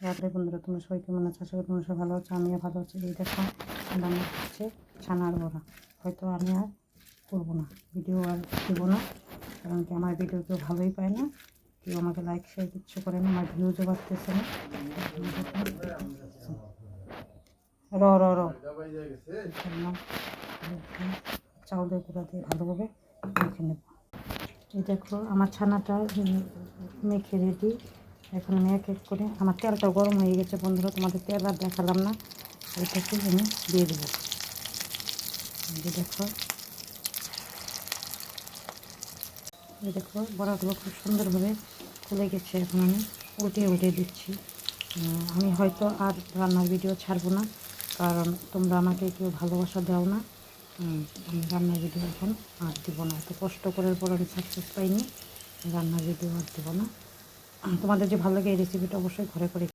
রাত্রে বন্ধুরা তোমরা সবাই কেমন আছো? আশা করি তোমরা সবাই ভালো আছো, আমিও ভালো আছি। এই দেখো রান্না হচ্ছে ছানার বড়া। হয়তো আমি আর করবো না, ভিডিও আর দেবো না, কারণ কি আমার ভিডিও কেউ ভালোই পায় না, কেউ আমাকে লাইক শেয়ার কিচ্ছু করে না, আমার ভিউজও বাড়তেছে না। র র র চাউলের গুঁড়া দিয়ে ভালোভাবে মেখে নেব। এই দেখো আমার ছানাটা মেখে রেডি। এখন আমি এক এক করে, আমার তেলটা গরম হয়ে গেছে বন্ধুরা, তোমাদের তেল আর দেখালাম না। এটাকে আমি দিয়ে দেবো। দেখো এই দেখো বড়াগুলো খুব সুন্দরভাবে ফুলে গেছে। এখন আমি উল্টে দিচ্ছি। আমি হয়তো আর রান্নার ভিডিও ছাড়বো না, কারণ তোমরা আমাকে কেউ ভালোবাসা দাও না। আমি রান্নার ভিডিও এখন আর দেবো না, এত কষ্ট করার পর আমি সাকসেস পাইনি, রান্নার ভিডিও আর দেবো না। তোমাদের যে ভালো লাগে এই রেসিপিটা অবশ্যই ঘরে করে